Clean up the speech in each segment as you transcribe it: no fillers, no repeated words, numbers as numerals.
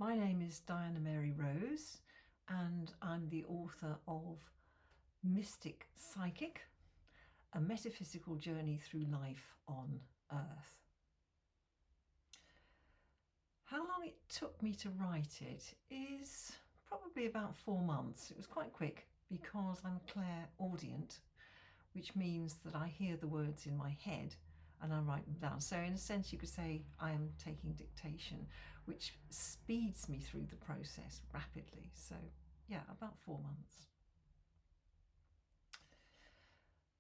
My name is Diana Mary Rose, and I'm the author of Mystic Psychic, a metaphysical journey through life on Earth. How long it took me to write it is probably about 4 months. It was quite quick because I'm clairvoyant, which means that I hear the words in my head and I write them down. So in a sense you could say I am taking dictation, which speeds me through the process rapidly. So yeah, about 4 months.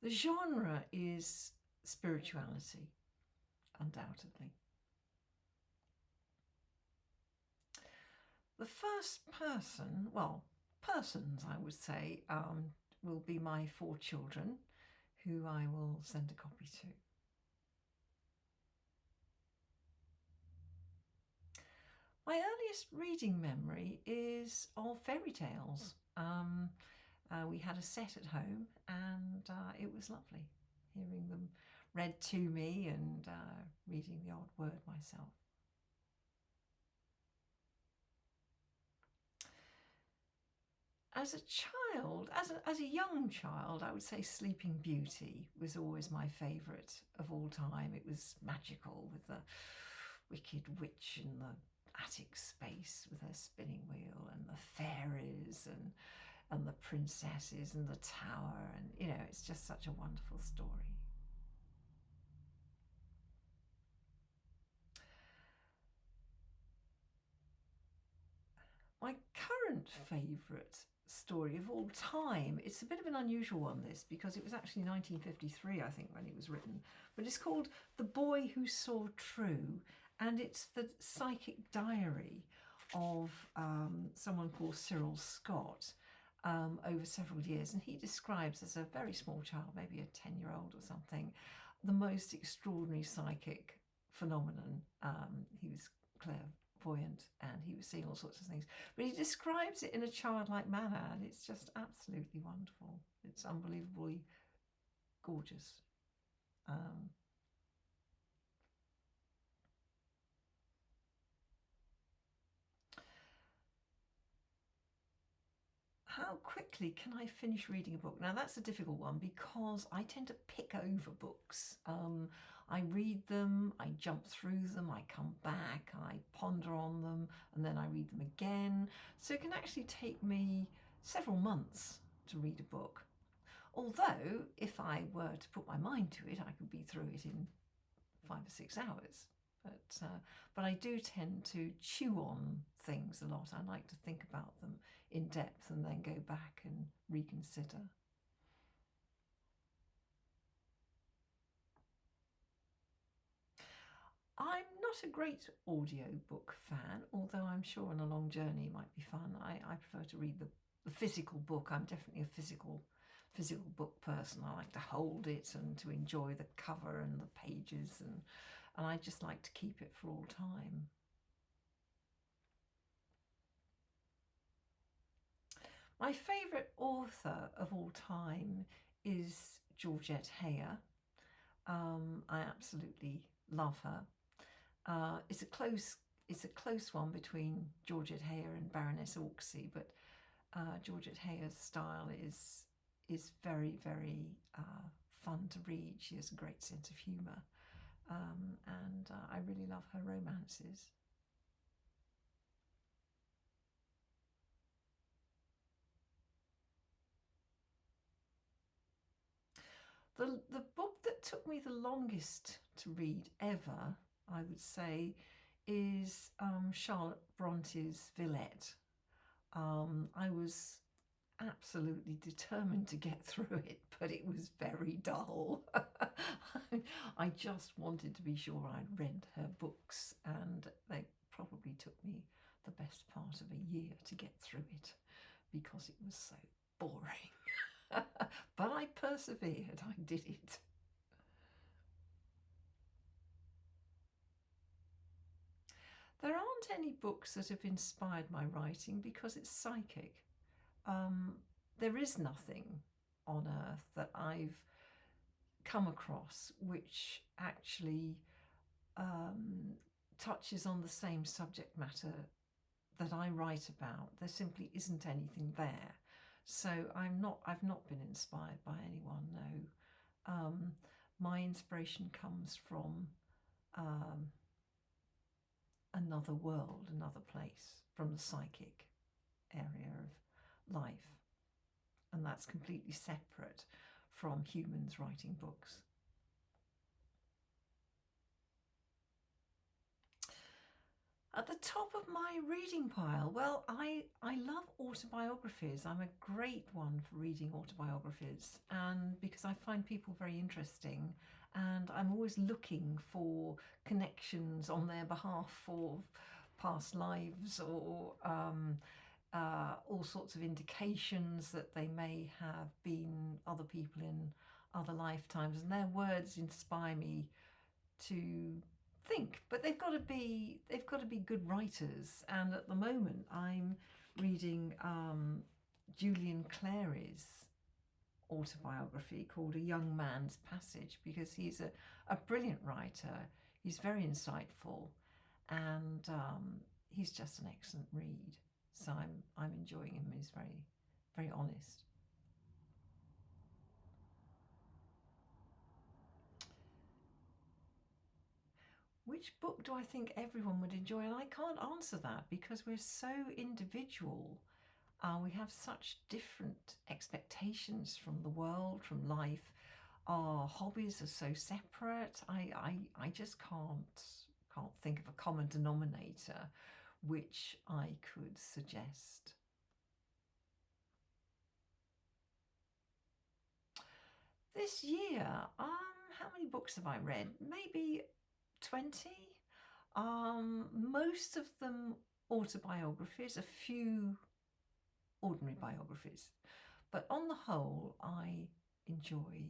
The genre is spirituality, undoubtedly. The first person, well, persons I would say, will be my 4 children, who I will send a copy to. My earliest reading memory is of fairy tales. We had a set at home and it was lovely hearing them read to me and reading the odd word myself. As a child, as a young child, I would say Sleeping Beauty was always my favourite of all time. It was magical with the wicked witch in the attic space with her spinning wheel and the fairies and the princesses and the tower, and you know, it's just such a wonderful story. My current favourite story of all time, it's a bit of an unusual one, this, because it was actually 1953 I think when it was written, but it's called The Boy Who Saw True, and it's the psychic diary of someone called Cyril Scott over several years, and he describes as a very small child, maybe a 10-year-old or something, the most extraordinary psychic phenomenon. He was clairvoyant and he was seeing all sorts of things, but he describes it in a childlike manner, and it's just absolutely wonderful. It's unbelievably gorgeous. How quickly can I finish reading a book? Now that's a difficult one because I tend to pick over books. I read them, I jump through them, I come back, I ponder on them, and then I read them again. So it can actually take me several months to read a book. Although if I were to put my mind to it, I could be through it in 5 or 6 hours. But I do tend to chew on things a lot. I like to think about them in depth and then go back and reconsider. I'm not a great audiobook fan, although I'm sure on a long journey it might be fun. I prefer to read the physical book. I'm definitely a physical book person. I like to hold it and to enjoy the cover and the pages, and I just like to keep it for all time. My favourite author of all time is Georgette Heyer. I absolutely love her. It's a close one between Georgette Heyer and Baroness Orczy, but Georgette Heyer's style is very, very fun to read. She has a great sense of humour, and I really love her romances. The book that took me the longest to read ever, I would say, is Charlotte Bronte's Villette. I was absolutely determined to get through it, but it was very dull. I just wanted to be sure I'd read her books, and they probably took me the best part of a year to get through it because it was so boring. But I persevered, I did it. There aren't any books that have inspired my writing because it's psychic. There is nothing on earth that I've come across which actually touches on the same subject matter that I write about, there simply isn't anything there. So I've not been inspired by anyone, no. My inspiration comes from another world, another place, from the psychic area of life. And that's completely separate from humans writing books. At the top of my reading pile, well, I love autobiographies. I'm a great one for reading autobiographies, and because I find people very interesting, and I'm always looking for connections on their behalf for past lives or all sorts of indications that they may have been other people in other lifetimes, and their words inspire me to think, but they've got to be good writers. And at the moment I'm reading Julian Clary's autobiography called A Young Man's Passage, because he's a brilliant writer. He's very insightful, and he's just an excellent read. So I'm enjoying him. He's very, very honest. Which book do I think everyone would enjoy? And I can't answer that because we're so individual. We have such different expectations from the world, from life. Our hobbies are so separate. I just can't think of a common denominator which I could suggest. This year, how many books have I read? Maybe 20. Most of them autobiographies, a few ordinary biographies. But on the whole, I enjoy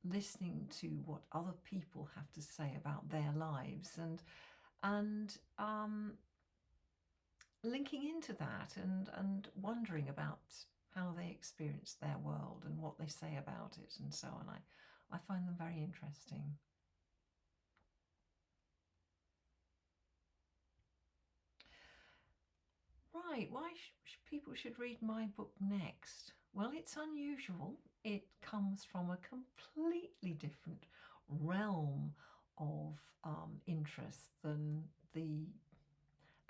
listening to what other people have to say about their lives, and linking into that and wondering about how they experience their world and what they say about it and so on. I find them very interesting. Right, why people should read my book next? Well, it's unusual. It comes from a completely different realm of interest than the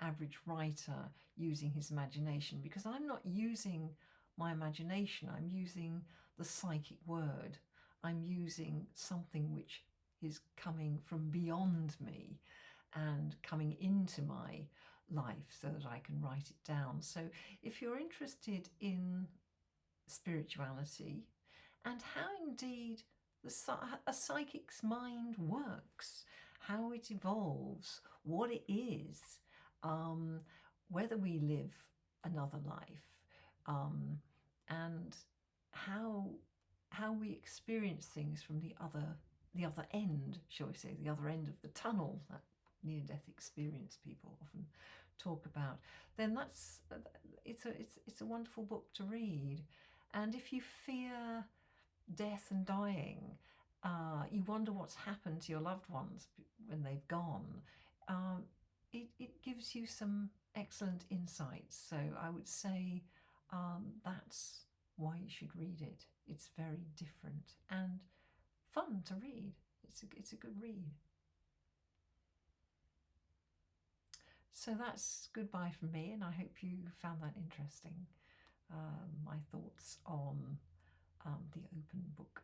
average writer using his imagination, because I'm not using my imagination, I'm using the psychic word. I'm using something which is coming from beyond me and coming into my life so that I can write it down. So if you're interested in spirituality and how indeed a psychic's mind works, how it evolves, what it is, whether we live another life, and how we experience things from the other end, shall we say, the other end of the tunnel, that near-death experience people often talk about, then it's a wonderful book to read. And if you fear death and dying, you wonder what's happened to your loved ones when they've gone, it gives you some excellent insights. So I would say that's why you should read it. It's very different and fun to read. It's a good read. So that's goodbye from me, and I hope you found that interesting. My thoughts on the open book